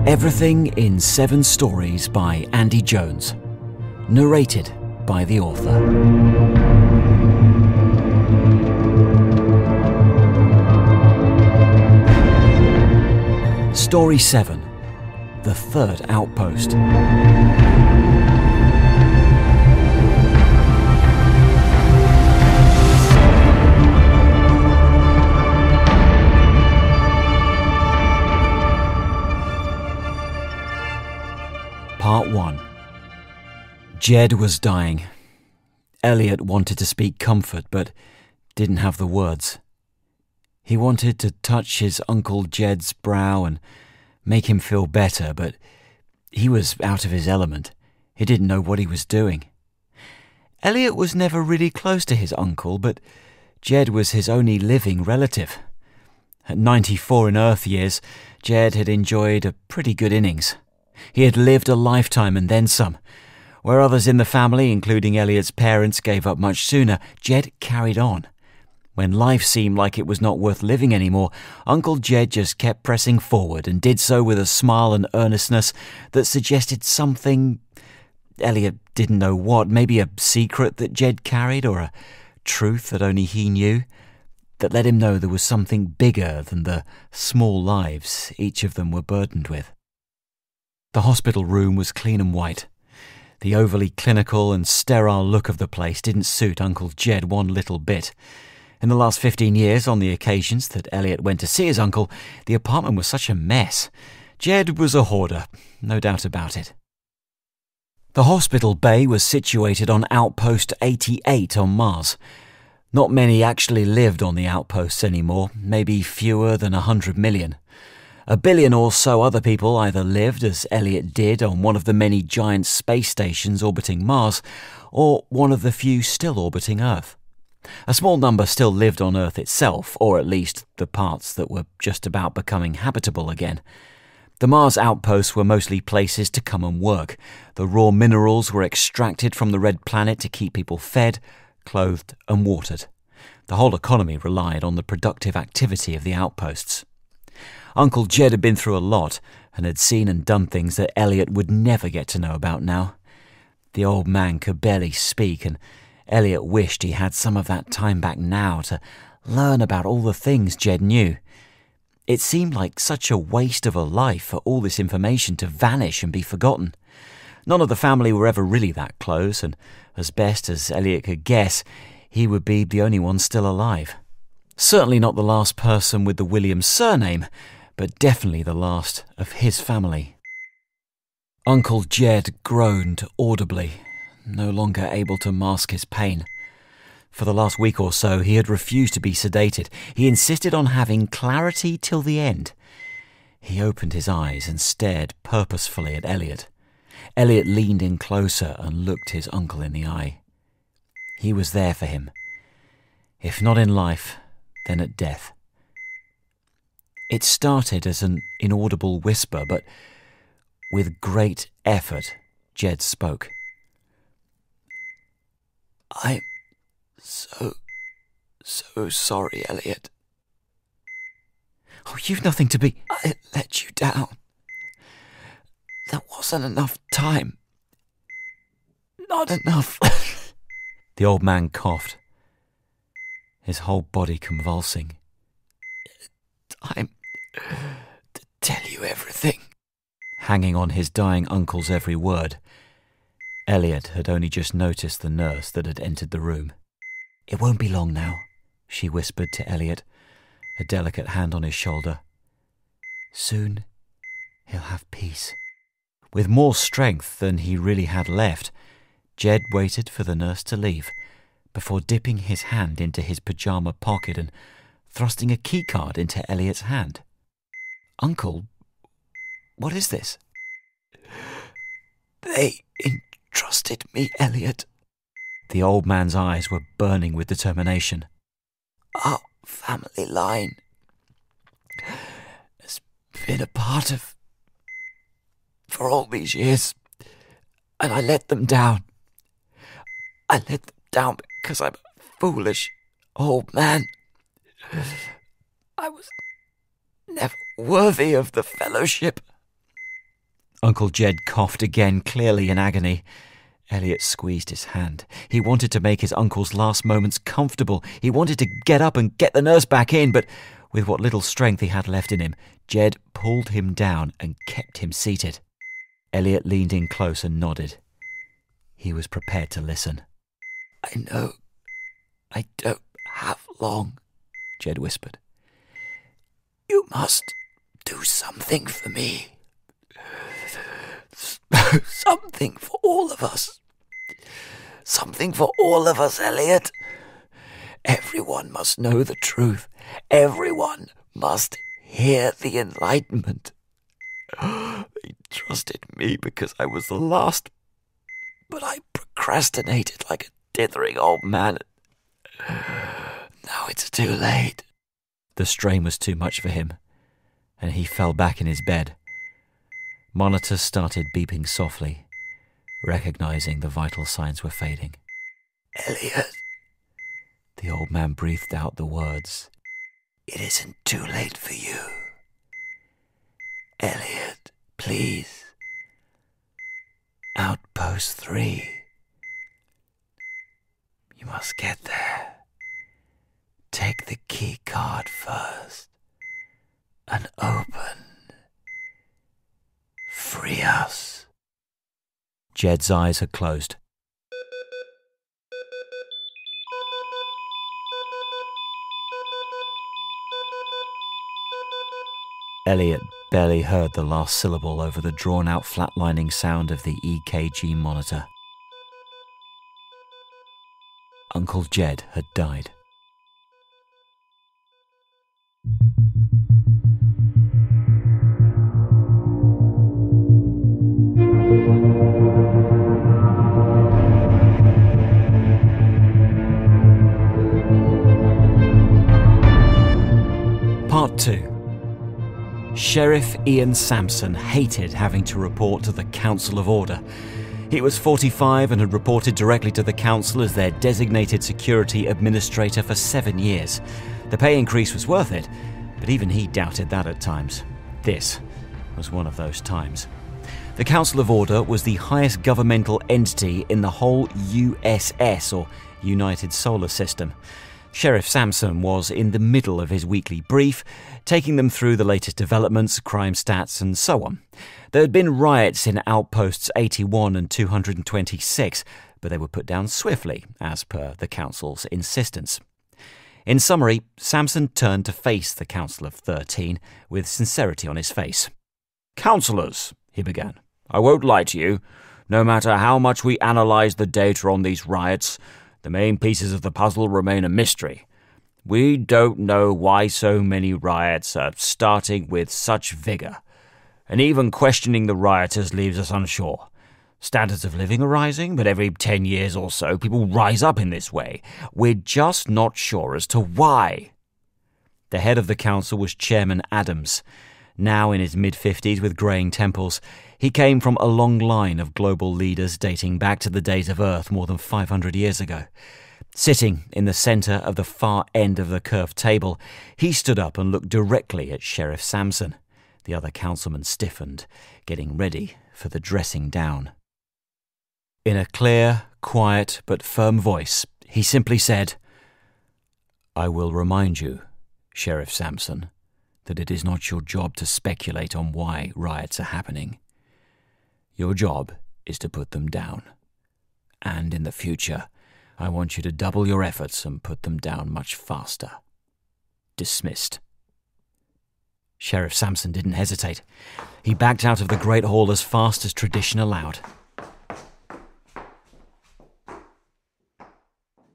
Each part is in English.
Everything in 7 Stories by Andy Jones. Narrated by the author. Story 7. The Third Outpost. Part 1. Jed was dying. Elliot wanted to speak comfort, but didn't have the words. He wanted to touch his Uncle Jed's brow and make him feel better, but he was out of his element. He didn't know what he was doing. Elliot was never really close to his uncle, but Jed was his only living relative. At 94 in Earth years, Jed had enjoyed a pretty good innings. He had lived a lifetime and then some. Where others in the family, including Elliot's parents, gave up much sooner, Jed carried on. When life seemed like it was not worth living anymore, Uncle Jed just kept pressing forward and did so with a smile and earnestness that suggested something. Elliot didn't know what, maybe a secret that Jed carried or a truth that only he knew, that let him know there was something bigger than the small lives each of them were burdened with. The hospital room was clean and white. The overly clinical and sterile look of the place didn't suit Uncle Jed one little bit. In the last 15 years, on the occasions that Elliot went to see his uncle, the apartment was such a mess. Jed was a hoarder, no doubt about it. The hospital bay was situated on Outpost 88 on Mars. Not many actually lived on the outposts anymore, maybe fewer than 100 million. 1 billion or so other people either lived, as Elliot did, on one of the many giant space stations orbiting Mars, or one of the few still orbiting Earth. A small number still lived on Earth itself, or at least the parts that were just about becoming habitable again. The Mars outposts were mostly places to come and work. The raw minerals were extracted from the red planet to keep people fed, clothed and watered. The whole economy relied on the productive activity of the outposts. Uncle Jed had been through a lot and had seen and done things that Elliot would never get to know about now. The old man could barely speak, and Elliot wished he had some of that time back now to learn about all the things Jed knew. It seemed like such a waste of a life for all this information to vanish and be forgotten. None of the family were ever really that close, and as best as Elliot could guess, he would be the only one still alive. Certainly not the last person with the Williams surname, but definitely the last of his family. Uncle Jed groaned audibly, no longer able to mask his pain. For the last week or so, he had refused to be sedated. He insisted on having clarity till the end. He opened his eyes and stared purposefully at Elliot. Elliot leaned in closer and looked his uncle in the eye. He was there for him. If not in life, then at death. It started as an inaudible whisper, but with great effort, Jed spoke. "I'm so sorry, Elliot. Oh, you've nothing to be. I let you down. There wasn't enough time. Not enough." The old man coughed, his whole body convulsing. "Time to tell you everything." Hanging on his dying uncle's every word, Elliot had only just noticed the nurse that had entered the room. "It won't be long now," she whispered to Elliot, a delicate hand on his shoulder. "Soon he'll have peace." With more strength than he really had left, Jed waited for the nurse to leave, before dipping his hand into his pyjama pocket and thrusting a keycard into Elliot's hand. "Uncle, what is this?" "They entrusted me, Elliot." The old man's eyes were burning with determination. "Our family line has been a part of for all these years. and I let them down. I let them down because I'm a foolish old man. I was never worthy of the fellowship." Uncle Jed coughed again, clearly in agony. Elliot squeezed his hand. He wanted to make his uncle's last moments comfortable. He wanted to get up and get the nurse back in, but with what little strength he had left in him, Jed pulled him down and kept him seated. Elliot leaned in close and nodded. He was prepared to listen. "I know I don't have long," Jed whispered. "You must do something for me. Something for all of us. Something for all of us, Elliot. Everyone must know the truth. Everyone must hear the enlightenment. They trusted me because I was the last, but I procrastinated like a dithering old man. Now it's too late." The strain was too much for him, and he fell back in his bed. Monitors started beeping softly, recognizing the vital signs were fading. "Elliot," the old man breathed out the words. "It isn't too late for you. Elliot, please. Outpost 3. You must get there. Take the key card first and open. Free us." Jed's eyes had closed. Elliot barely heard the last syllable over the drawn-out flatlining sound of the EKG monitor. Uncle Jed had died. Part 2. Sheriff Ian Sampson hated having to report to the Council of Order. He was 45 and had reported directly to the council as their designated security administrator for 7 years. The pay increase was worth it, but even he doubted that at times. This was one of those times. The Council of Order was the highest governmental entity in the whole USS, or United Solar System. Sheriff Sampson was in the middle of his weekly brief, taking them through the latest developments, crime stats, and so on. There had been riots in Outposts 81 and 226, but they were put down swiftly, as per the Council's insistence. In summary, Sampson turned to face the Council of 13 with sincerity on his face. "Councillors," he began, "I won't lie to you. No matter how much we analyse the data on these riots, the main pieces of the puzzle remain a mystery. We don't know why so many riots are starting with such vigour, and even questioning the rioters leaves us unsure. Standards of living are rising, but every 10 years or so people rise up in this way. We're just not sure as to why." The head of the council was Chairman Adams. Now in his mid-50s with greying temples, he came from a long line of global leaders dating back to the days of Earth more than 500 years ago. Sitting in the centre of the far end of the curved table, he stood up and looked directly at Sheriff Sampson. The other councilman stiffened, getting ready for the dressing down. In a clear, quiet but firm voice, he simply said, "I will remind you, Sheriff Sampson, that it is not your job to speculate on why riots are happening. Your job is to put them down. And in the future, I want you to double your efforts and put them down much faster. Dismissed." Sheriff Sampson didn't hesitate. He backed out of the Great Hall as fast as tradition allowed.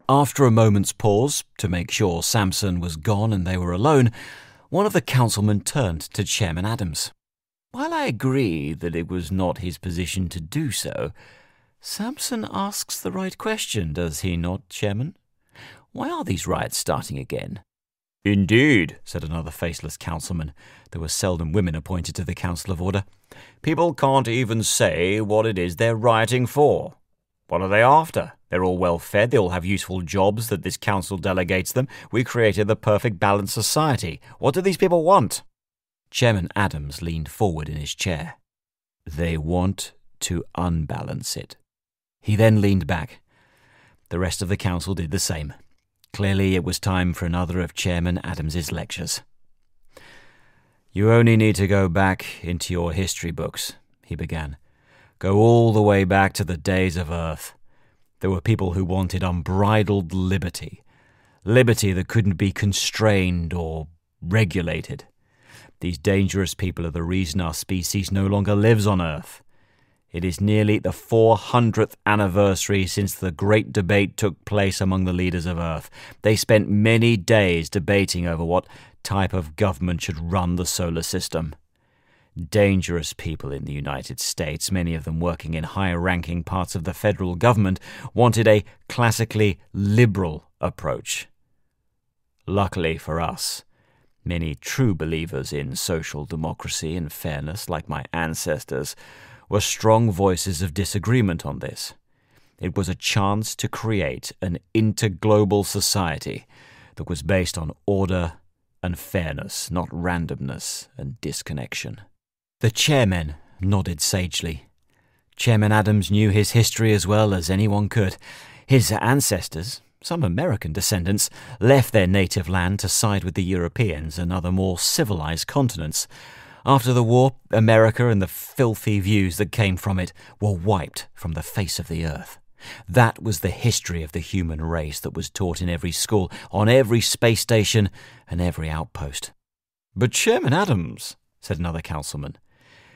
After a moment's pause, to make sure Sampson was gone and they were alone, one of the councilmen turned to Chairman Adams. "While I agree that it was not his position to do so, Sampson asks the right question, does he not, Chairman? Why are these riots starting again? "Indeed," said another faceless councilman. There were seldom women appointed to the Council of Order. "People can't even say what it is they're rioting for. What are they after? They're all well fed, they all have useful jobs that this council delegates them. We created the perfect balanced society. What do these people want?" Chairman Adams leaned forward in his chair. "They want to unbalance it." He then leaned back. The rest of the council did the same. Clearly it was time for another of Chairman Adams's lectures. "You only need to go back into your history books," he began. "Go all the way back to the days of Earth. There were people who wanted unbridled liberty. Liberty that couldn't be constrained or regulated. These dangerous people are the reason our species no longer lives on Earth. It is nearly the 400th anniversary since the great debate took place among the leaders of Earth. They spent many days debating over what type of government should run the solar system. Dangerous people in the United States, many of them working in high-ranking parts of the federal government, wanted a classically liberal approach. Luckily for us, many true believers in social democracy and fairness, like my ancestors, were strong voices of disagreement on this. It was a chance to create an interglobal society that was based on order and fairness, not randomness and disconnection. The chairmen nodded sagely. Chairman Adams knew his history as well as anyone could. His ancestors, some American descendants, left their native land to side with the Europeans and other more civilized continents. After the war, America and the filthy views that came from it were wiped from the face of the earth. That was the history of the human race that was taught in every school, on every space station, and every outpost. "But Chairman Adams," said another councilman,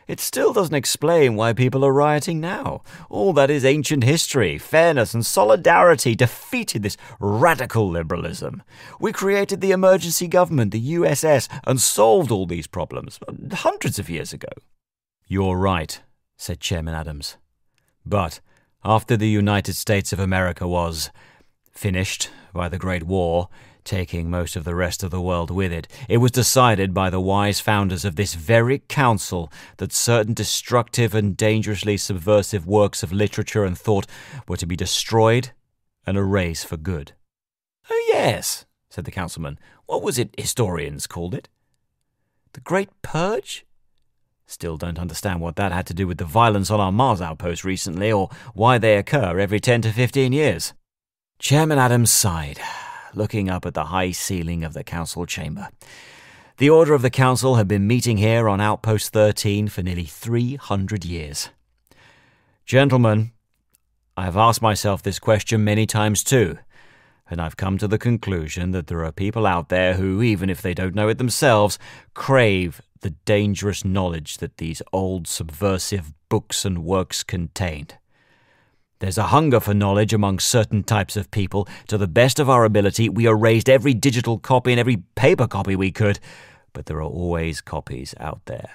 "it still doesn't explain why people are rioting now. All that is ancient history. Fairness and solidarity defeated this radical liberalism. We created the emergency government, the USS, and solved all these problems hundreds of years ago." "You're right," said Chairman Adams. "But after the United States of America was finished by the Great War, taking most of the rest of the world with it, it was decided by the wise founders of this very council that certain destructive and dangerously subversive works of literature and thought were to be destroyed and erased for good." "Oh yes," said the councilman. "What was it historians called it? The Great Purge? Still don't understand what that had to do with the violence on our Mars outpost recently, or why they occur every 10 to 15 years. Chairman Adams sighed, looking up at the high ceiling of the council chamber. The order of the council had been meeting here on Outpost 13 for nearly 300 years. "Gentlemen, I have asked myself this question many times too, and I've come to the conclusion that there are people out there who, even if they don't know it themselves, crave the dangerous knowledge that these old subversive books and works contained. There's a hunger for knowledge among certain types of people. To the best of our ability, we erased every digital copy and every paper copy we could, but there are always copies out there."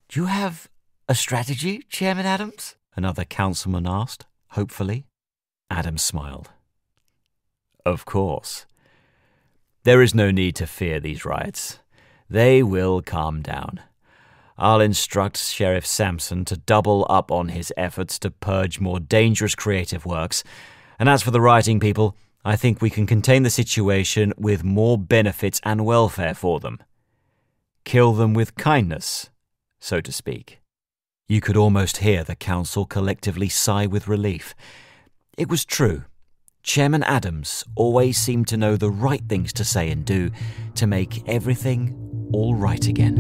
"Do you have a strategy, Chairman Adams?" another councilman asked, hopefully. Adams smiled. "Of course. There is no need to fear these riots. They will calm down. I'll instruct Sheriff Sampson to double up on his efforts to purge more dangerous creative works, and as for the rioting people, I think we can contain the situation with more benefits and welfare for them. Kill them with kindness, so to speak." You could almost hear the council collectively sigh with relief. It was true. Chairman Adams always seemed to know the right things to say and do to make everything all right again.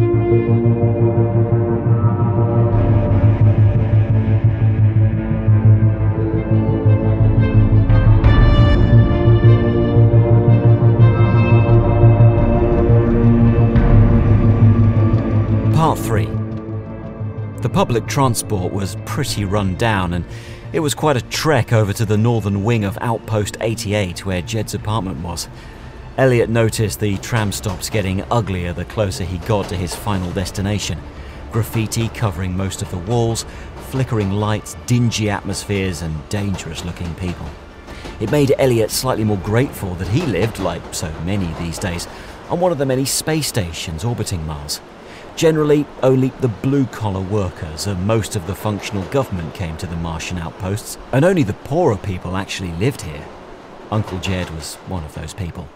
Part 3. The public transport was pretty run down, and it was quite a trek over to the northern wing of Outpost 88 where Jed's apartment was. Elliot noticed the tram stops getting uglier the closer he got to his final destination. Graffiti covering most of the walls, flickering lights, dingy atmospheres, and dangerous-looking people. It made Elliot slightly more grateful that he lived, like so many these days, on one of the many space stations orbiting Mars. Generally, only the blue-collar workers and most of the functional government came to the Martian outposts, and only the poorer people actually lived here. Uncle Jed was one of those people.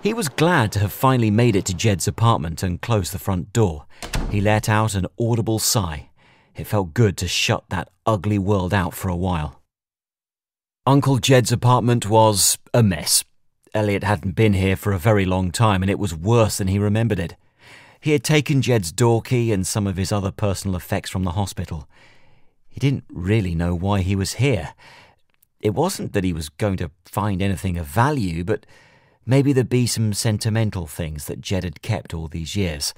He was glad to have finally made it to Jed's apartment and closed the front door. He let out an audible sigh. It felt good to shut that ugly world out for a while. Uncle Jed's apartment was a mess. Elliot hadn't been here for a very long time, and it was worse than he remembered it. He had taken Jed's door key and some of his other personal effects from the hospital. He didn't really know why he was here. It wasn't that he was going to find anything of value, but maybe there'd be some sentimental things that Jed had kept all these years.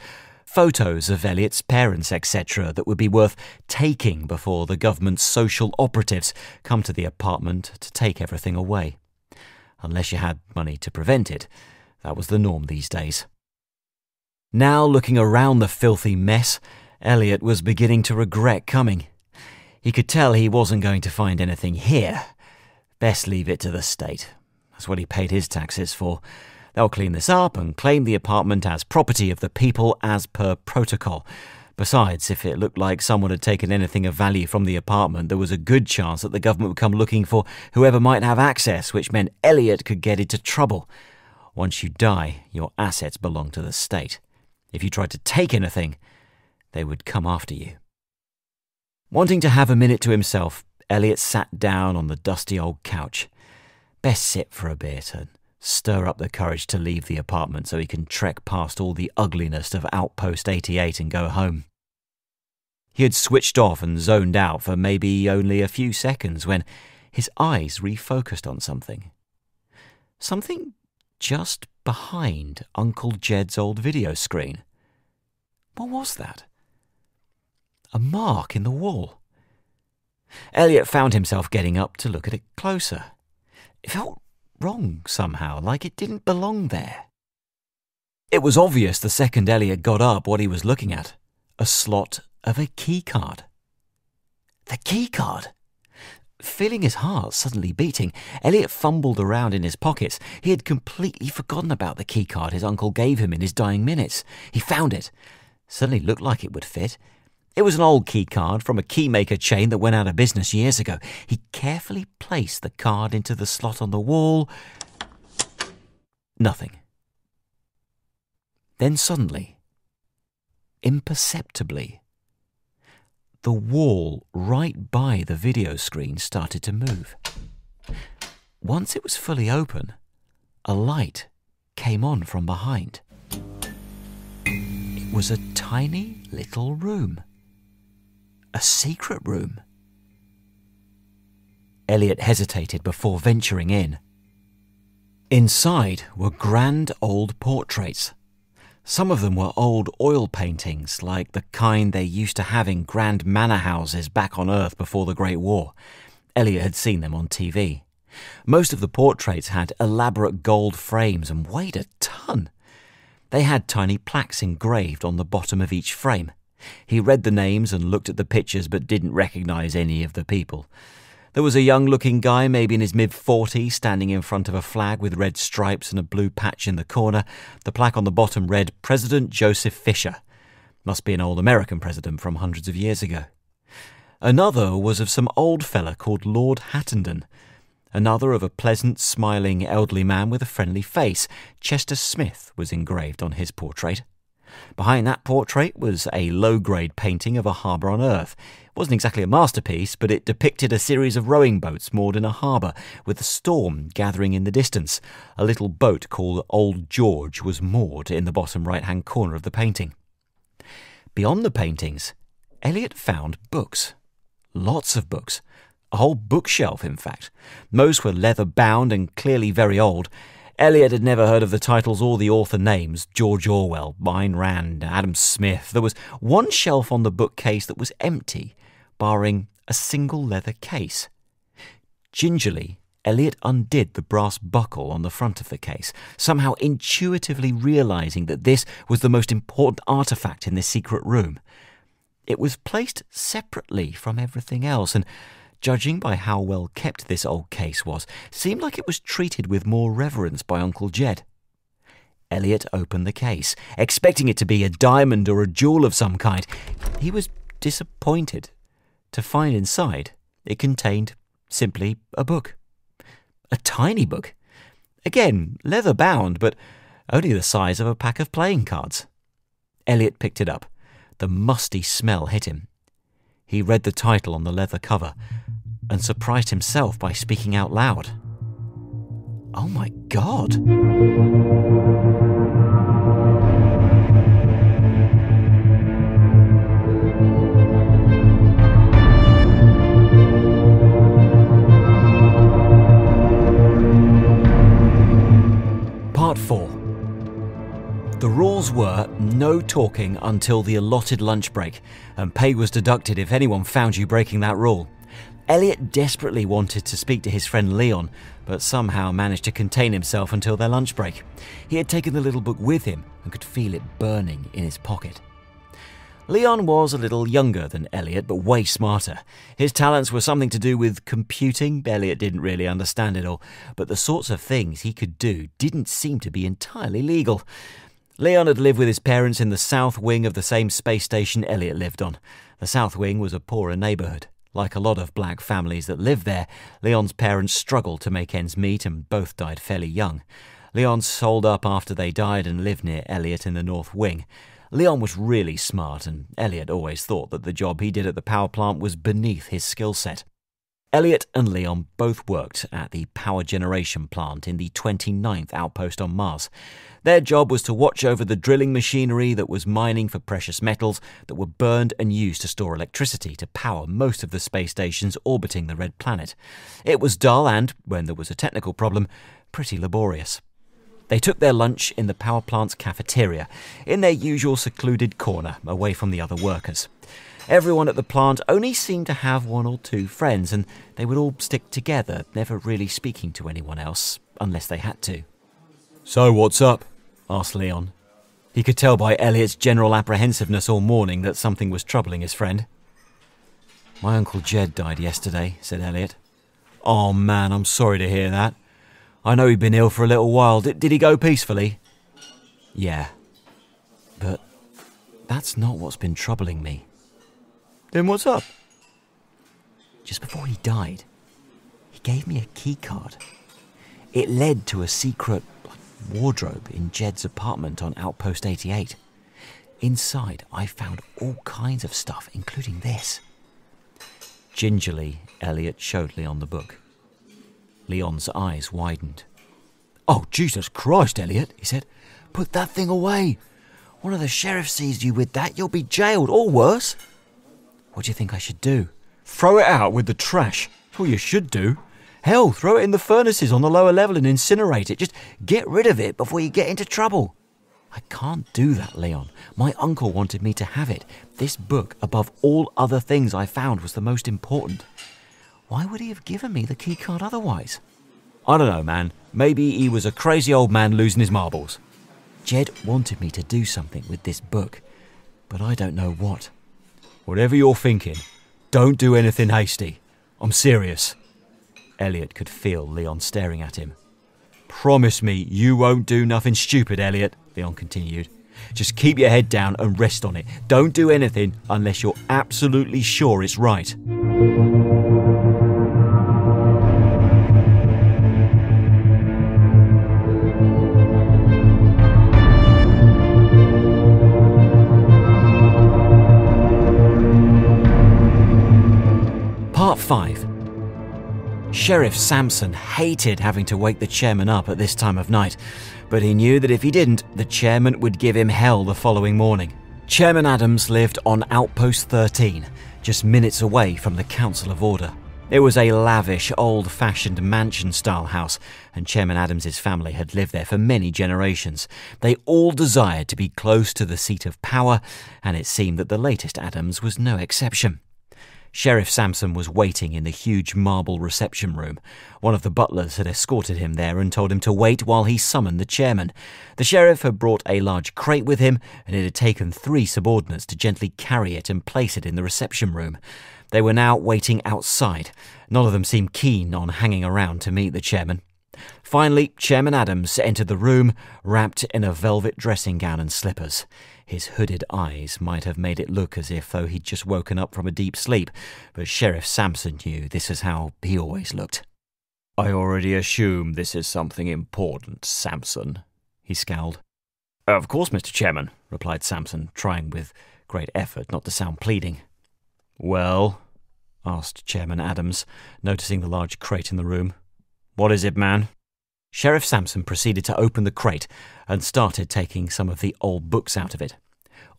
Photos of Elliot's parents, etc., that would be worth taking before the government's social operatives come to the apartment to take everything away. Unless you had money to prevent it. That was the norm these days. Now, looking around the filthy mess, Elliot was beginning to regret coming. He could tell he wasn't going to find anything here. Best leave it to the state. That's what he paid his taxes for. They'll clean this up and claim the apartment as property of the people as per protocol. Besides, if it looked like someone had taken anything of value from the apartment, there was a good chance that the government would come looking for whoever might have access, which meant Elliot could get into trouble. Once you die, your assets belong to the state. If you tried to take anything, they would come after you. Wanting to have a minute to himself, Elliot sat down on the dusty old couch. Best sit for a bit and stir up the courage to leave the apartment so he can trek past all the ugliness of Outpost 88 and go home. He had switched off and zoned out for maybe only a few seconds when his eyes refocused on something. Something just behind Uncle Jed's old video screen. What was that? A mark in the wall. Elliot found himself getting up to look at it closer. It felt wrong somehow, like it didn't belong there. It was obvious the second Elliot got up what he was looking at. A slot of a keycard. The keycard! Feeling his heart suddenly beating, Elliot fumbled around in his pockets. He had completely forgotten about the keycard his uncle gave him in his dying minutes. He found it. Suddenly looked like it would fit. It was an old keycard from a keymaker chain that went out of business years ago. He carefully placed the card into the slot on the wall. Nothing. Then suddenly, imperceptibly, the wall right by the video screen started to move. Once it was fully open, a light came on from behind. It was a tiny little room. A secret room. Elliot hesitated before venturing in. Inside were grand old portraits. Some of them were old oil paintings, like the kind they used to have in grand manor houses back on Earth before the Great War. Elliot had seen them on TV. Most of the portraits had elaborate gold frames and weighed a ton. They had tiny plaques engraved on the bottom of each frame. He read the names and looked at the pictures but didn't recognize any of the people. There was a young-looking guy, maybe in his mid-40s, standing in front of a flag with red stripes and a blue patch in the corner. The plaque on the bottom read, President Joseph Fisher. Must be an old American president from hundreds of years ago. Another was of some old fella called Lord Hattenden. Another of a pleasant, smiling, elderly man with a friendly face. Chester Smith was engraved on his portrait. Behind that portrait was a low-grade painting of a harbour on Earth. It wasn't exactly a masterpiece, but it depicted a series of rowing boats moored in a harbour, with a storm gathering in the distance. A little boat called Old George was moored in the bottom right-hand corner of the painting. Beyond the paintings, Elliot found books. Lots of books. A whole bookshelf, in fact. Most were leather-bound and clearly very old. Elliot had never heard of the titles or the author names. George Orwell, Ayn Rand, Adam Smith. There was one shelf on the bookcase that was empty, barring a single leather case. Gingerly, Elliot undid the brass buckle on the front of the case, somehow intuitively realizing that this was the most important artifact in this secret room. It was placed separately from everything else, and judging by how well kept this old case was, seemed like it was treated with more reverence by Uncle Jed. Elliot opened the case, expecting it to be a diamond or a jewel of some kind. He was disappointed to find inside it contained simply a book. A tiny book. Again, leather-bound, but only the size of a pack of playing cards. Elliot picked it up. The musty smell hit him. He read the title on the leather cover and surprised himself by speaking out loud. Oh my God! Part 4. The rules were no talking until the allotted lunch break, and pay was deducted if anyone found you breaking that rule. Elliot desperately wanted to speak to his friend Leon, but somehow managed to contain himself until their lunch break. He had taken the little book with him and could feel it burning in his pocket. Leon was a little younger than Elliot, but way smarter. His talents were something to do with computing. Elliot didn't really understand it all, but the sorts of things he could do didn't seem to be entirely legal. Leon had lived with his parents in the south wing of the same space station Elliot lived on. The south wing was a poorer neighbourhood. Like a lot of black families that lived there, Leon's parents struggled to make ends meet and both died fairly young. Leon sold up after they died and lived near Elliot in the north wing. Leon was really smart, and Elliot always thought that the job he did at the power plant was beneath his skill set. Elliot and Leon both worked at the power generation plant in the 29th Outpost on Mars. Their job was to watch over the drilling machinery that was mining for precious metals that were burned and used to store electricity to power most of the space stations orbiting the red planet. It was dull and, when there was a technical problem, pretty laborious. They took their lunch in the power plant's cafeteria, in their usual secluded corner, away from the other workers. Everyone at the plant only seemed to have one or two friends, and they would all stick together, never really speaking to anyone else, unless they had to. "So what's up?" asked Leon. He could tell by Elliot's general apprehensiveness all morning that something was troubling his friend. "My Uncle Jed died yesterday," said Elliot. "Oh man, I'm sorry to hear that. I know he'd been ill for a little while. Did he go peacefully?" "Yeah. But that's not what's been troubling me." "Then what's up?" "Just before he died, he gave me a key card. It led to a secret wardrobe in Jed's apartment on Outpost 88. Inside, I found all kinds of stuff, including this." Gingerly, Elliot showed Leon the book. Leon's eyes widened. "Oh, Jesus Christ, Elliot," he said. "Put that thing away. One of the sheriffs sees you with that, you'll be jailed, or worse." "What do you think I should do?" "Throw it out with the trash. That's what you should do. Hell, throw it in the furnaces on the lower level and incinerate it. Just get rid of it before you get into trouble." "I can't do that, Leon. My uncle wanted me to have it. This book, above all other things I found, was the most important. Why would he have given me the keycard otherwise?" "I don't know, man. Maybe he was a crazy old man losing his marbles." "Jed wanted me to do something with this book, but I don't know what." "Whatever you're thinking, don't do anything hasty. I'm serious." Elliot could feel Leon staring at him. "Promise me you won't do nothing stupid, Elliot," Leon continued. "Just keep your head down and rest on it. Don't do anything unless you're absolutely sure it's right." Part 5. Sheriff Sampson hated having to wake the chairman up at this time of night, but he knew that if he didn't, the chairman would give him hell the following morning. Chairman Adams lived on Outpost 13, just minutes away from the Council of Order. It was a lavish, old-fashioned mansion-style house, and Chairman Adams's family had lived there for many generations. They all desired to be close to the seat of power, and it seemed that the latest Adams was no exception. Sheriff Sampson was waiting in the huge marble reception room. One of the butlers had escorted him there and told him to wait while he summoned the chairman. The sheriff had brought a large crate with him, and it had taken 3 subordinates to gently carry it and place it in the reception room. They were now waiting outside. None of them seemed keen on hanging around to meet the chairman. Finally, Chairman Adams entered the room, wrapped in a velvet dressing gown and slippers. His hooded eyes might have made it look as if though he'd just woken up from a deep sleep, but Sheriff Sampson knew this is how he always looked. "I already assume this is something important, Sampson," he scowled. "Of course, Mr. Chairman," replied Sampson, trying with great effort not to sound pleading. "Well?" asked Chairman Adams, noticing the large crate in the room. "What is it, man?" Sheriff Sampson proceeded to open the crate and started taking some of the old books out of it.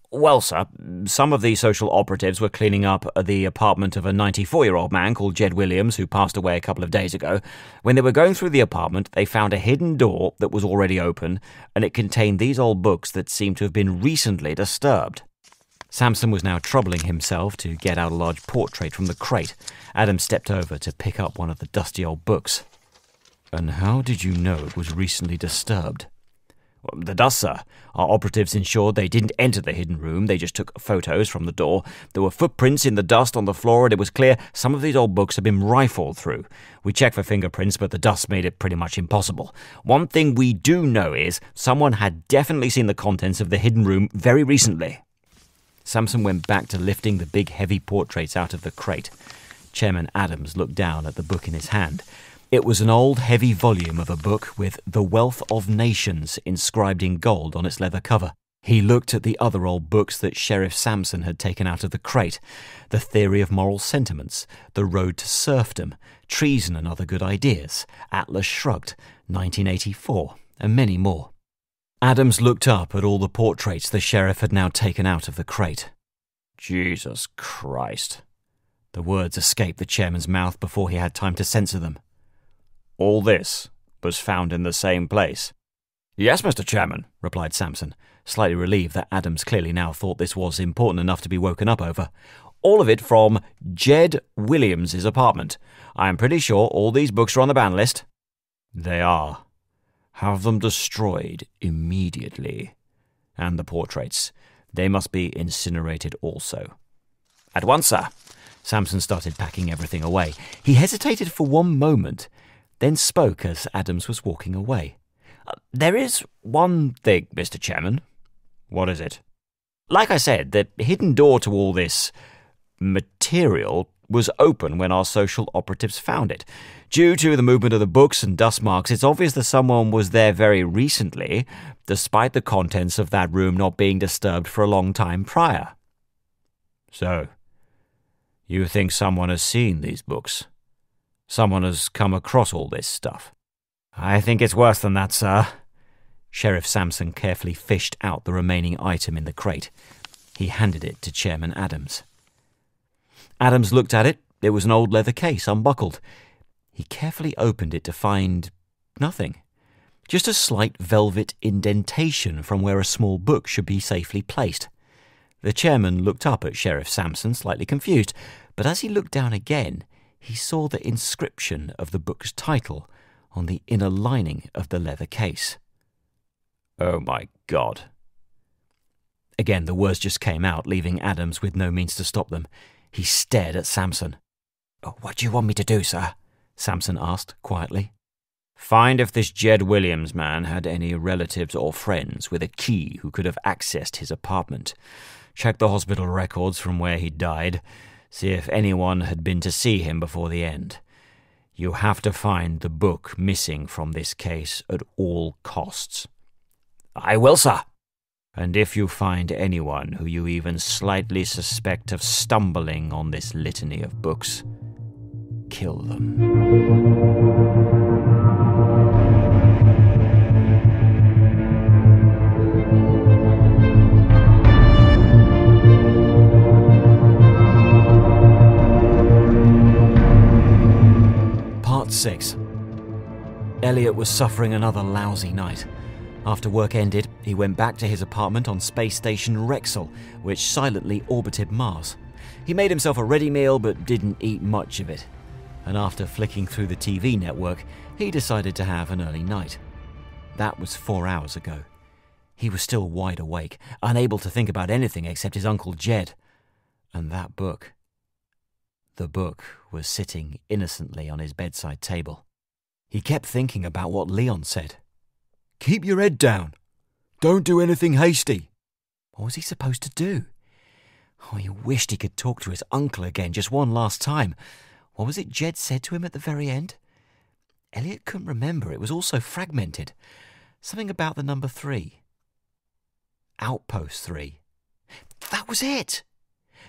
"Well, sir, some of the social operatives were cleaning up the apartment of a 94-year-old man called Jed Williams, who passed away a couple of days ago. When they were going through the apartment, they found a hidden door that was already open, and it contained these old books that seemed to have been recently disturbed." Sampson was now troubling himself to get out a large portrait from the crate. Adam stepped over to pick up one of the dusty old books. "And how did you know it was recently disturbed?" "The dust, sir. Our operatives ensured they didn't enter the hidden room. They just took photos from the door. There were footprints in the dust on the floor, and it was clear some of these old books had been rifled through. We checked for fingerprints, but the dust made it pretty much impossible. One thing we do know is someone had definitely seen the contents of the hidden room very recently." Sampson went back to lifting the big heavy portraits out of the crate. Chairman Adams looked down at the book in his hand. It was an old, heavy volume of a book with "The Wealth of Nations" inscribed in gold on its leather cover. He looked at the other old books that Sheriff Sampson had taken out of the crate: The Theory of Moral Sentiments, The Road to Serfdom, Treason and Other Good Ideas, Atlas Shrugged, 1984, and many more. Adams looked up at all the portraits the sheriff had now taken out of the crate. "Jesus Christ." The words escaped the chairman's mouth before he had time to censor them. "All this was found in the same place?" "Yes, Mr. Chairman," replied Sampson, slightly relieved that Adams clearly now thought this was important enough to be woken up over. "All of it from Jed Williams's apartment. I am pretty sure all these books are on the ban list." "They are. Have them destroyed immediately. And the portraits. They must be incinerated also." "At once, sir." Sampson started packing everything away. He hesitated for one moment, then spoke as Adams was walking away. "There is one thing, Mr. Chairman." "What is it?" "Like I said, the hidden door to all this material was open when our social operatives found it. Due to the movement of the books and dust marks, it's obvious that someone was there very recently, despite the contents of that room not being disturbed for a long time prior." "So, you think someone has seen these books? Someone has come across all this stuff?" "I think it's worse than that, sir." Sheriff Sampson carefully fished out the remaining item in the crate. He handed it to Chairman Adams. Adams looked at it. It was an old leather case, unbuckled. He carefully opened it to find nothing. Just a slight velvet indentation from where a small book should be safely placed. The chairman looked up at Sheriff Sampson, slightly confused, but as he looked down again, he saw the inscription of the book's title on the inner lining of the leather case. "Oh my God." Again, the words just came out, leaving Adams with no means to stop them. He stared at Sampson. "What do you want me to do, sir?" Sampson asked quietly. "Find if this Jed Williams man had any relatives or friends with a key who could have accessed his apartment. Check the hospital records from where he died. See if anyone had been to see him before the end. You have to find the book missing from this case at all costs." "I will, sir." "And if you find anyone who you even slightly suspect of stumbling on this litany of books, kill them." Part 6. Elliot was suffering another lousy night. After work ended, he went back to his apartment on space station Rexel, which silently orbited Mars. He made himself a ready meal but didn't eat much of it. And after flicking through the TV network, he decided to have an early night. That was 4 hours ago. He was still wide awake, unable to think about anything except his Uncle Jed. And that book. The book was sitting innocently on his bedside table. He kept thinking about what Leon said. "Keep your head down. Don't do anything hasty." What was he supposed to do? Oh, he wished he could talk to his uncle again just one last time. What was it Jed said to him at the very end? Elliot couldn't remember. It was all so fragmented. Something about the number 3. Outpost 3. That was it!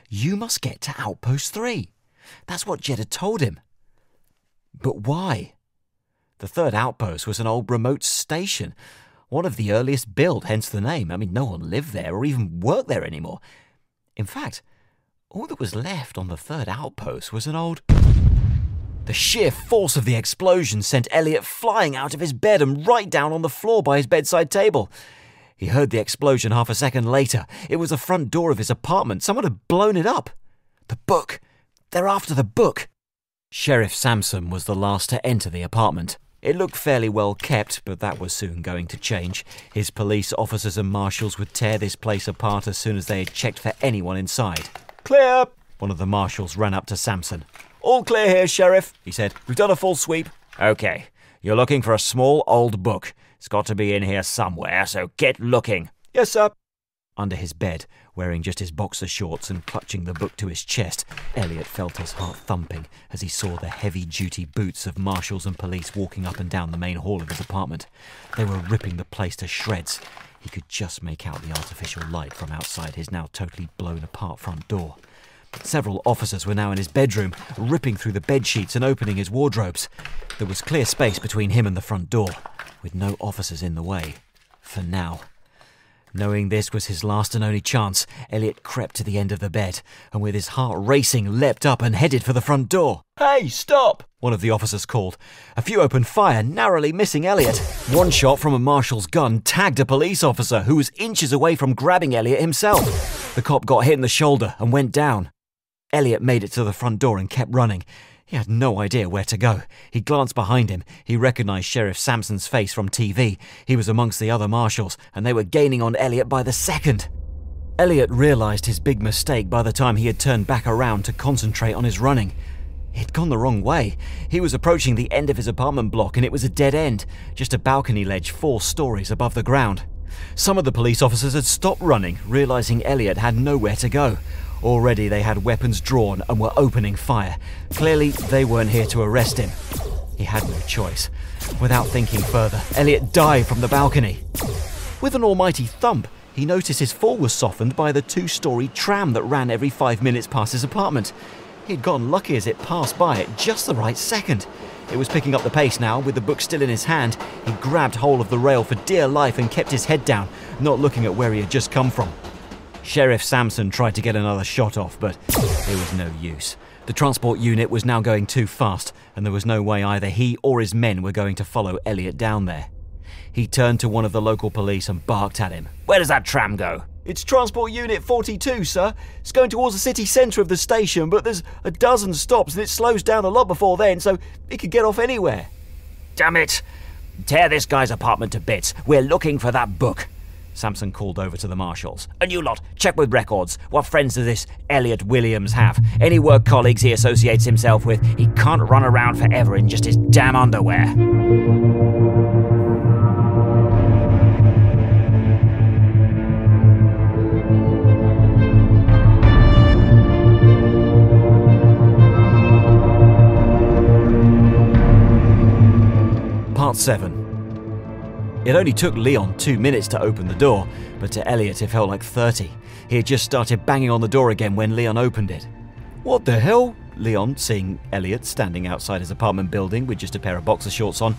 You must get to Outpost 3. That's what Jed had told him. But why? The third outpost was an old remote station, one of the earliest built, hence the name. I mean, no one lived there or even worked there anymore. In fact, all that was left on the third outpost was an old... The sheer force of the explosion sent Elliot flying out of his bed and right down on the floor by his bedside table. He heard the explosion half a second later. It was the front door of his apartment. Someone had blown it up. The book. They're after the book. Sheriff Sampson was the last to enter the apartment. It looked fairly well kept, but that was soon going to change. His police officers and marshals would tear this place apart as soon as they had checked for anyone inside. "Clear!" One of the marshals ran up to Sampson. "All clear here, Sheriff," he said. "We've done a full sweep." "Okay. You're looking for a small old book. It's got to be in here somewhere, so get looking." "Yes, sir." Under his bed, wearing just his boxer shorts and clutching the book to his chest, Elliot felt his heart thumping as he saw the heavy-duty boots of marshals and police walking up and down the main hall of his apartment. They were ripping the place to shreds. He could just make out the artificial light from outside his now totally blown-apart front door. Several officers were now in his bedroom, ripping through the bedsheets and opening his wardrobes. There was clear space between him and the front door, with no officers in the way. For now. Knowing this was his last and only chance, Elliot crept to the end of the bed, and with his heart racing, leapt up and headed for the front door. "Hey, stop!" one of the officers called. A few opened fire, narrowly missing Elliot. One shot from a marshal's gun tagged a police officer who was inches away from grabbing Elliot himself. The cop got hit in the shoulder and went down. Elliot made it to the front door and kept running. He had no idea where to go. He glanced behind him. He recognized Sheriff Sampson's face from TV. He was amongst the other marshals, and they were gaining on Elliot by the second. Elliot realized his big mistake by the time he had turned back around to concentrate on his running. He'd gone the wrong way. He was approaching the end of his apartment block, and it was a dead end, just a balcony ledge 4 stories above the ground. Some of the police officers had stopped running, realizing Elliot had nowhere to go. Already they had weapons drawn and were opening fire. Clearly, they weren't here to arrest him. He had no choice. Without thinking further, Elliot dived from the balcony. With an almighty thump, he noticed his fall was softened by the 2-story tram that ran every 5 minutes past his apartment. He'd gotten lucky as it passed by at just the right second. It was picking up the pace now, with the book still in his hand. He grabbed hold of the rail for dear life and kept his head down, not looking at where he had just come from. Sheriff Sampson tried to get another shot off, but it was no use. The transport unit was now going too fast, and there was no way either he or his men were going to follow Elliot down there. He turned to one of the local police and barked at him. "Where does that tram go?" "It's Transport Unit 42, sir. It's going towards the city centre of the station, but there's a dozen stops and it slows down a lot before then, so it could get off anywhere." "Damn it! Tear this guy's apartment to bits. We're looking for that book." Sampson called over to the marshals. "And you lot, check with records. What friends does this Elliot Williams have? Any work colleagues he associates himself with? He can't run around forever in just his damn underwear." Part 7. It only took Leon 2 minutes to open the door, but to Elliot it felt like 30. He had just started banging on the door again when Leon opened it. "What the hell?" Leon, seeing Elliot standing outside his apartment building with just a pair of boxer shorts on,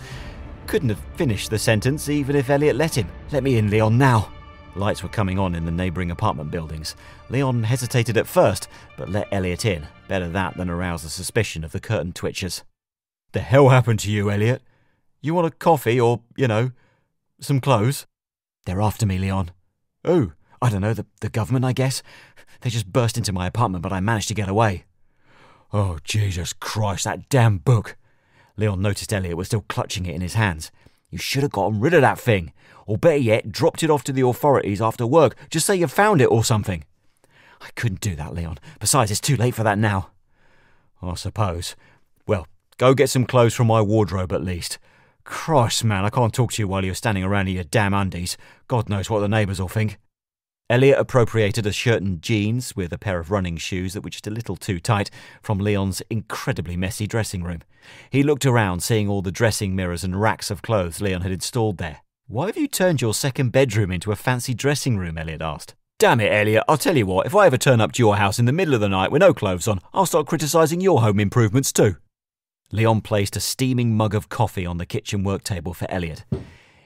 couldn't have finished the sentence even if Elliot let him. "Let me in, Leon, now." Lights were coming on in the neighbouring apartment buildings. Leon hesitated at first, but let Elliot in. Better that than arouse the suspicion of the curtain twitchers. "The hell happened to you, Elliot? You want a coffee or, some clothes?" "They're after me, Leon." "Oh, I don't know, the government, I guess. They just burst into my apartment, but I managed to get away." "Oh, Jesus Christ, that damn book." Leon noticed Elliot was still clutching it in his hands. "You should have gotten rid of that thing. Or better yet, dropped it off to the authorities after work. Just say you found it or something." "I couldn't do that, Leon. Besides, it's too late for that now." "I suppose. Well, Go get some clothes from my wardrobe at least. Christ, man, I can't talk to you while you're standing around in your damn undies. God knows what the neighbours will think. Elliot appropriated a shirt and jeans with a pair of running shoes that were just a little too tight from Leon's incredibly messy dressing room. He looked around, seeing all the dressing mirrors and racks of clothes Leon had installed there. Why have you turned your second bedroom into a fancy dressing room? Elliot asked. Damn it, Elliot, I'll tell you what, if I ever turn up to your house in the middle of the night with no clothes on, I'll start criticising your home improvements too. Leon placed a steaming mug of coffee on the kitchen work table for Elliot.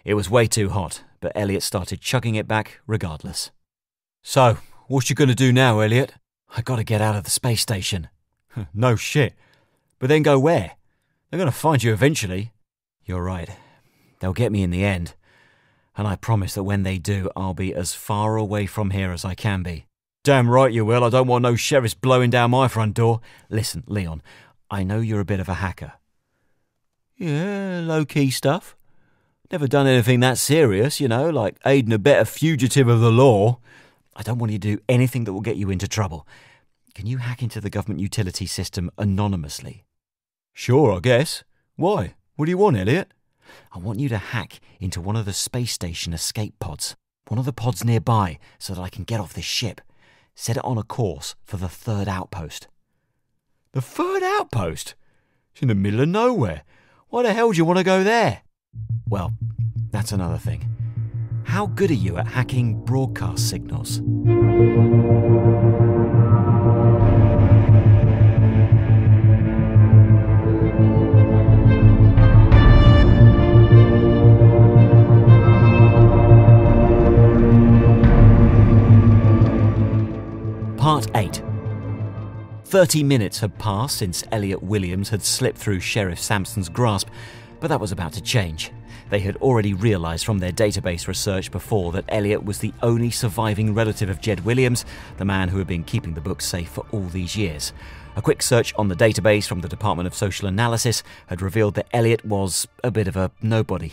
It was way too hot, but Elliot started chugging it back regardless. So, what you gonna do now, Elliot? I gotta get out of the space station. No shit. But then go where? They're gonna find you eventually. You're right. They'll get me in the end. And I promise that when they do, I'll be as far away from here as I can be. Damn right you will. I don't want no sheriffs blowing down my front door. Listen, Leon, I know you're a bit of a hacker. Yeah, low-key stuff. Never done anything that serious, like aiding a better fugitive of the law. I don't want you to do anything that will get you into trouble. Can you hack into the government utility system anonymously? Sure, I guess. Why? What do you want, Elliot? I want you to hack into one of the space station escape pods. One of the pods nearby, so that I can get off this ship. Set it on a course for the third outpost. The third outpost? It's in the middle of nowhere. Why the hell do you want to go there? Well, that's another thing. How good are you at hacking broadcast signals? Part 8. 30 minutes had passed since Elliot Williams had slipped through Sheriff Sampson's grasp, but that was about to change. They had already realised from their database research before that Elliot was the only surviving relative of Jed Williams, the man who had been keeping the book safe for all these years. A quick search on the database from the Department of Social Analysis had revealed that Elliot was a bit of a nobody.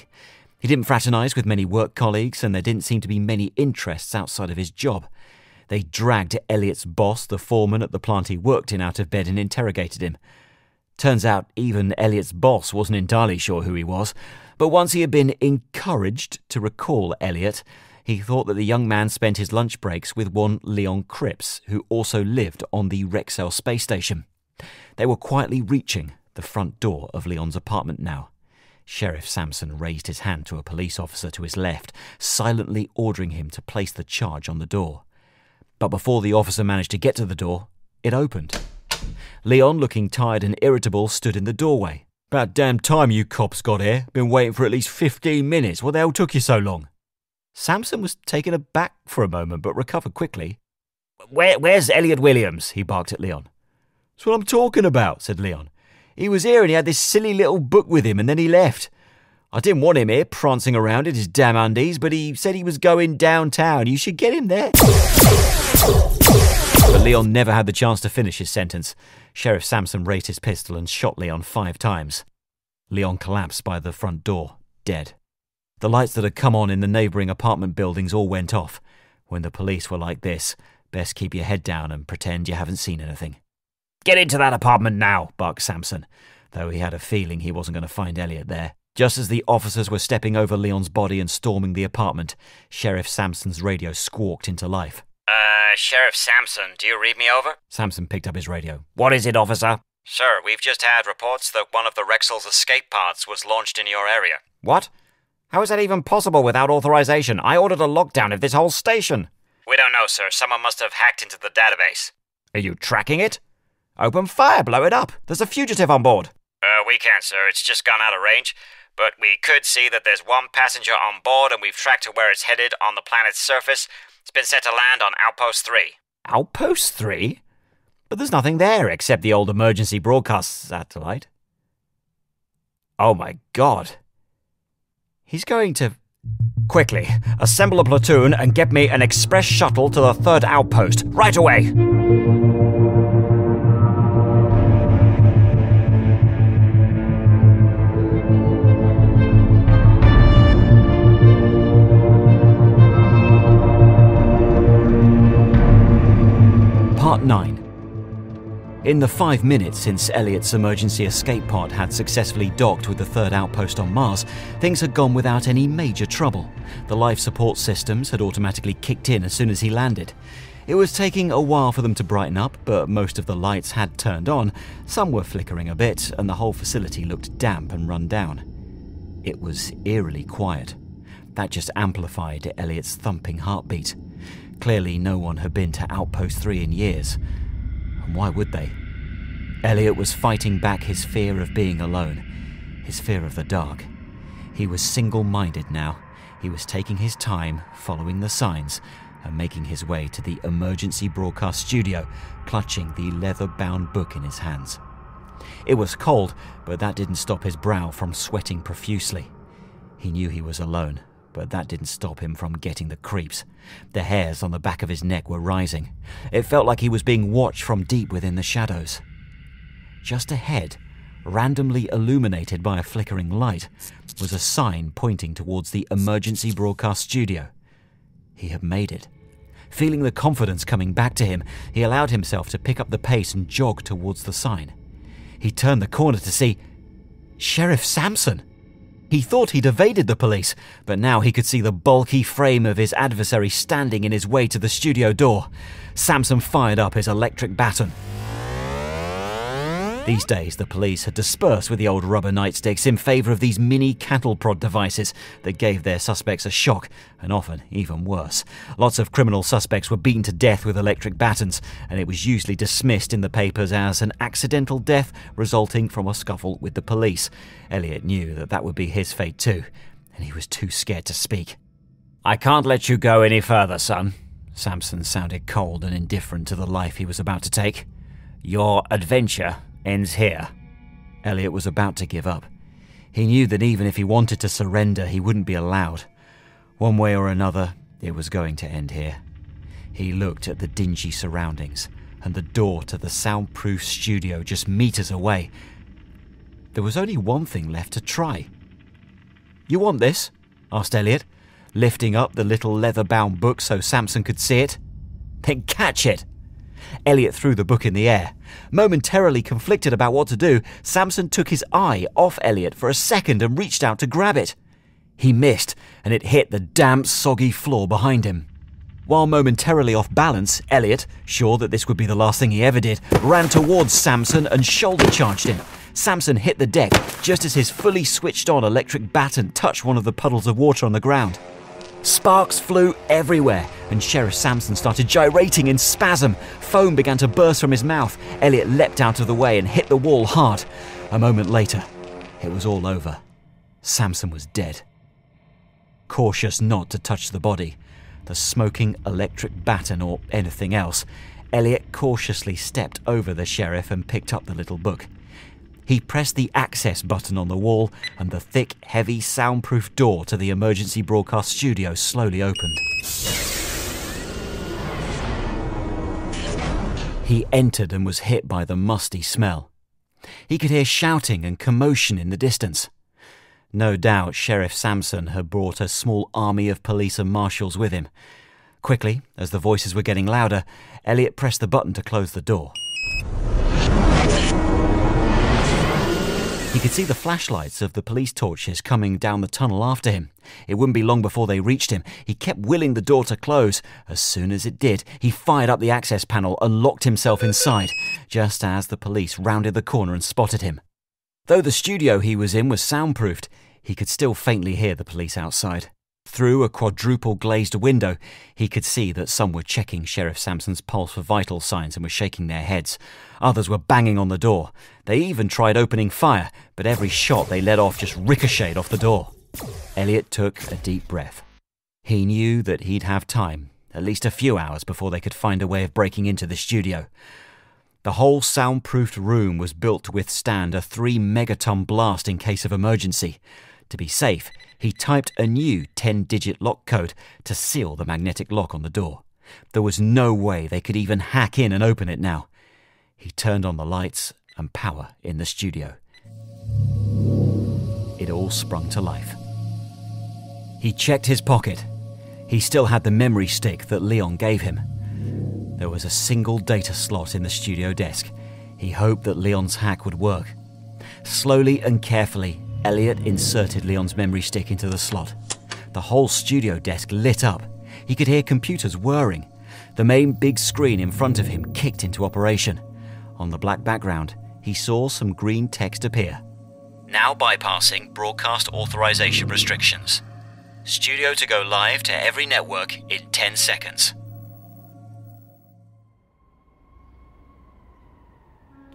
He didn't fraternise with many work colleagues, and there didn't seem to be many interests outside of his job. They dragged Elliot's boss, the foreman at the plant he worked in, out of bed and interrogated him. Turns out even Elliot's boss wasn't entirely sure who he was, but once he had been encouraged to recall Elliot, he thought that the young man spent his lunch breaks with one Leon Cripps, who also lived on the Rexel space station. They were quietly reaching the front door of Leon's apartment now. Sheriff Sampson raised his hand to a police officer to his left, silently ordering him to place the charge on the door. But before the officer managed to get to the door, it opened. Leon, looking tired and irritable, stood in the doorway. About damn time you cops got here. Been waiting for at least 15 minutes. What the hell took you so long? Sampson was taken aback for a moment, but recovered quickly. Where's Elliot Williams? He barked at Leon. That's what I'm talking about, said Leon. He was here and he had this silly little book with him and then he left. I didn't want him here prancing around in his damn undies, but he said he was going downtown. You should get him there. But Leon never had the chance to finish his sentence. Sheriff Sampson raised his pistol and shot Leon 5 times. Leon collapsed by the front door, dead. The lights that had come on in the neighbouring apartment buildings all went off. When the police were like this, best keep your head down and pretend you haven't seen anything. Get into that apartment now, barked Sampson, though he had a feeling he wasn't going to find Elliot there. Just as the officers were stepping over Leon's body and storming the apartment, Sheriff Sampson's radio squawked into life. Sheriff Sampson, do you read me over? Sampson picked up his radio. What is it, officer? Sir, we've just had reports that one of the Rexel's escape pods was launched in your area. What? How is that even possible without authorization? I ordered a lockdown of this whole station. We don't know, sir. Someone must have hacked into the database. Are you tracking it? Open fire, blow it up. There's a fugitive on board. We can't, sir. It's just gone out of range. But we could see that there's one passenger on board and we've tracked to where it's headed on the planet's surface. It's been set to land on Outpost 3. Outpost 3? But there's nothing there except the old emergency broadcast satellite. Oh my God. He's going to... Quickly, assemble a platoon and get me an express shuttle to the third outpost, right away! Part 9. In the 5 minutes since Elliot's emergency escape pod had successfully docked with the third outpost on Mars, things had gone without any major trouble. The life support systems had automatically kicked in as soon as he landed. It was taking a while for them to brighten up, but most of the lights had turned on, some were flickering a bit, and the whole facility looked damp and run down. It was eerily quiet. That just amplified Elliot's thumping heartbeat. Clearly no one had been to Outpost 3 in years. And why would they? Elliot was fighting back his fear of being alone, his fear of the dark. He was single-minded now. He was taking his time, following the signs, and making his way to the emergency broadcast studio, clutching the leather-bound book in his hands. It was cold, but that didn't stop his brow from sweating profusely. He knew he was alone, but that didn't stop him from getting the creeps. The hairs on the back of his neck were rising. It felt like he was being watched from deep within the shadows. Just ahead, randomly illuminated by a flickering light, was a sign pointing towards the emergency broadcast studio. He had made it. Feeling the confidence coming back to him, he allowed himself to pick up the pace and jog towards the sign. He turned the corner to see Sheriff Sampson. He thought he'd evaded the police, but now he could see the bulky frame of his adversary standing in his way to the studio door. Sampson fired up his electric baton. These days, the police had dispersed with the old rubber nightsticks in favour of these mini cattle prod devices that gave their suspects a shock, and often even worse. Lots of criminal suspects were beaten to death with electric batons, and it was usually dismissed in the papers as an accidental death resulting from a scuffle with the police. Elliot knew that that would be his fate too, and he was too scared to speak. "I can't let you go any further, son." Sampson sounded cold and indifferent to the life he was about to take. "Your adventure ends here." Elliot was about to give up. He knew that even if he wanted to surrender, he wouldn't be allowed. One way or another, it was going to end here. He looked at the dingy surroundings and the door to the soundproof studio just meters away. There was only one thing left to try. "You want this?" asked Elliot, lifting up the little leather-bound book so Sampson could see it. "Then catch it!" Elliot threw the book in the air. Momentarily conflicted about what to do, Sampson took his eye off Elliot for a second and reached out to grab it. He missed, and it hit the damp, soggy floor behind him. While momentarily off balance, Elliot, sure that this would be the last thing he ever did, ran towards Sampson and shoulder-charged him. Sampson hit the deck just as his fully switched-on electric baton touched one of the puddles of water on the ground. Sparks flew everywhere, and Sheriff Sampson started gyrating in spasm. Foam began to burst from his mouth. Elliot leapt out of the way and hit the wall hard. A moment later, it was all over. Sampson was dead. Cautious not to touch the body, the smoking electric baton or anything else, Elliot cautiously stepped over the sheriff and picked up the little book. He pressed the access button on the wall, and the thick, heavy, soundproof door to the emergency broadcast studio slowly opened. He entered and was hit by the musty smell. He could hear shouting and commotion in the distance. No doubt Sheriff Sampson had brought a small army of police and marshals with him. Quickly, as the voices were getting louder, Elliot pressed the button to close the door. He could see the flashlights of the police torches coming down the tunnel after him. It wouldn't be long before they reached him. He kept willing the door to close. As soon as it did, he fired up the access panel and locked himself inside, just as the police rounded the corner and spotted him. Though the studio he was in was soundproofed, he could still faintly hear the police outside. Through a quadruple glazed window, he could see that some were checking Sheriff Sampson's pulse for vital signs and were shaking their heads. Others were banging on the door. They even tried opening fire, but every shot they let off just ricocheted off the door. Elliot took a deep breath. He knew that he'd have time, at least a few hours before they could find a way of breaking into the studio. The whole soundproofed room was built to withstand a 3-megaton blast in case of emergency. To be safe, he typed a new 10-digit lock code to seal the magnetic lock on the door. There was no way they could even hack in and open it now. He turned on the lights and power in the studio. It all sprung to life. He checked his pocket. He still had the memory stick that Leon gave him. There was a single data slot in the studio desk. He hoped that Leon's hack would work. Slowly and carefully, Elliot inserted Leon's memory stick into the slot. The whole studio desk lit up. He could hear computers whirring. The main big screen in front of him kicked into operation. On the black background, he saw some green text appear. Now bypassing broadcast authorization restrictions. Studio to go live to every network in 10 seconds.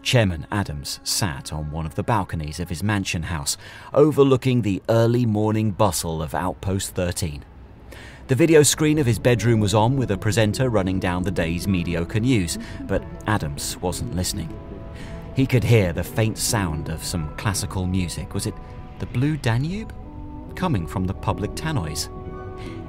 Chairman Adams sat on one of the balconies of his mansion house, overlooking the early morning bustle of Outpost 13. The video screen of his bedroom was on with a presenter running down the day's mediocre news, but Adams wasn't listening. He could hear the faint sound of some classical music. Was it the Blue Danube? Coming from the public tannoys.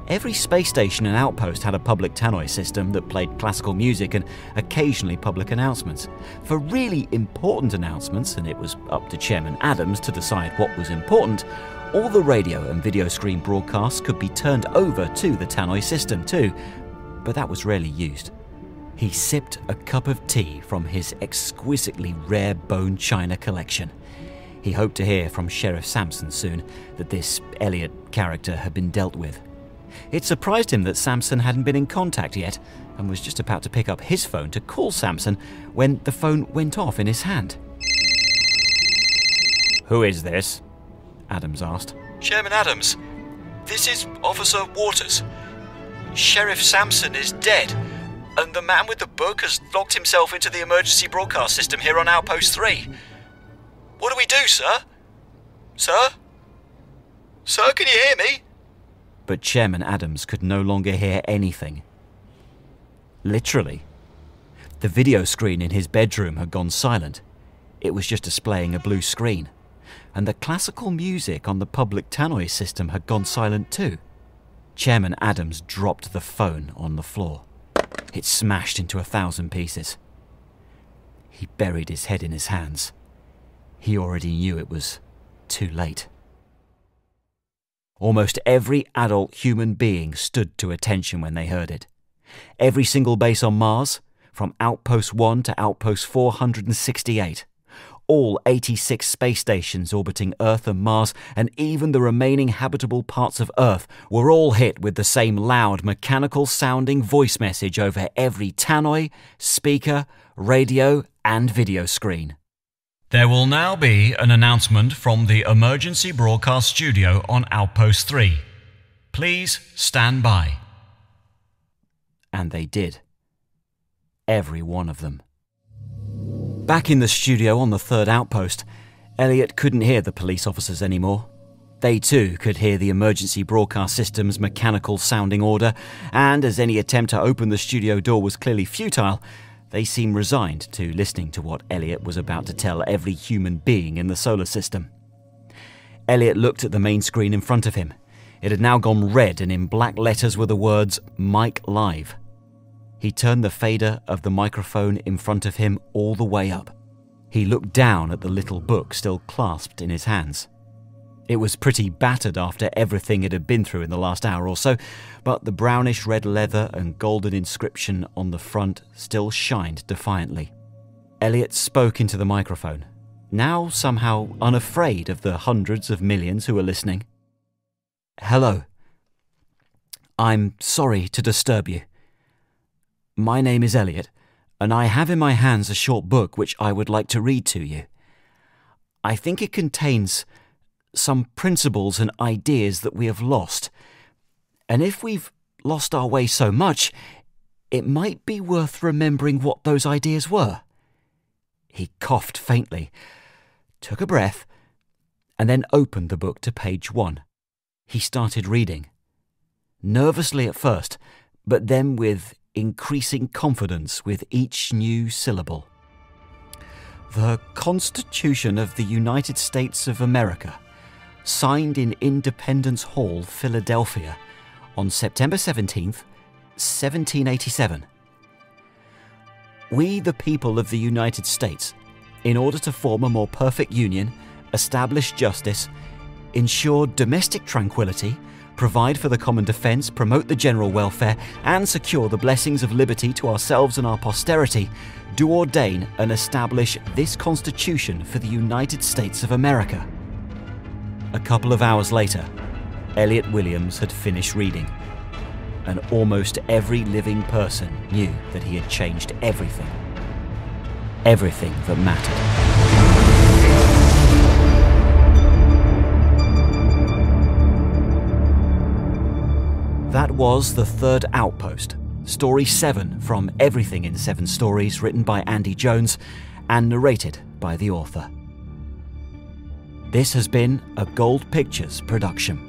Every space station and outpost had a public tannoy system that played classical music and occasionally public announcements. For really important announcements, and it was up to Chairman Adams to decide what was important, all the radio and video screen broadcasts could be turned over to the tannoy system too, but that was rarely used. He sipped a cup of tea from his exquisitely rare bone china collection. He hoped to hear from Sheriff Sampson soon that this Elliot character had been dealt with. It surprised him that Sampson hadn't been in contact yet and was just about to pick up his phone to call Sampson when the phone went off in his hand. "Who is this?" Adams asked. Chairman Adams, this is Officer Waters. Sheriff Sampson is dead, and the man with the book has locked himself into the emergency broadcast system here on Outpost 3. What do we do, sir? Sir? Sir, can you hear me? But Chairman Adams could no longer hear anything. Literally. The video screen in his bedroom had gone silent. It was just displaying a blue screen. And the classical music on the public tannoy system had gone silent too. Chairman Adams dropped the phone on the floor. It smashed into 1,000 pieces. He buried his head in his hands. He already knew it was too late. Almost every adult human being stood to attention when they heard it. Every single base on Mars, from Outpost 1 to Outpost 468. All 86 space stations orbiting Earth and Mars, and even the remaining habitable parts of Earth, were all hit with the same loud, mechanical-sounding voice message over every tannoy, speaker, radio, and video screen. There will now be an announcement from the emergency broadcast studio on Outpost 3. Please stand by. And they did. Every one of them. Back in the studio on the third outpost, Elliot couldn't hear the police officers anymore. They too could hear the emergency broadcast system's mechanical sounding order, and as any attempt to open the studio door was clearly futile, they seemed resigned to listening to what Elliot was about to tell every human being in the solar system. Elliot looked at the main screen in front of him. It had now gone red, and in black letters were the words, "Mic Live." He turned the fader of the microphone in front of him all the way up. He looked down at the little book still clasped in his hands. It was pretty battered after everything it had been through in the last hour or so, but the brownish red leather and golden inscription on the front still shined defiantly. Elliot spoke into the microphone, now somehow unafraid of the hundreds of millions who were listening. "Hello. I'm sorry to disturb you. My name is Elliot, and I have in my hands a short book which I would like to read to you. I think it contains some principles and ideas that we have lost, and if we've lost our way so much, it might be worth remembering what those ideas were." He coughed faintly, took a breath, and then opened the book to page 1. He started reading, nervously at first, but then with increasing confidence with each new syllable. "The Constitution of the United States of America, signed in Independence Hall, Philadelphia, on September 17th, 1787. We, the people of the United States, in order to form a more perfect union, establish justice, ensure domestic tranquility, provide for the common defence, promote the general welfare, and secure the blessings of liberty to ourselves and our posterity, do ordain and establish this Constitution for the United States of America." A couple of hours later, Elliot Williams had finished reading, and almost every living person knew that he had changed everything. Everything that mattered. That was the third Outpost, Story 7 from Everything in 7 Stories, written by Andy Jones and narrated by the author. This has been a Gold Pictures production.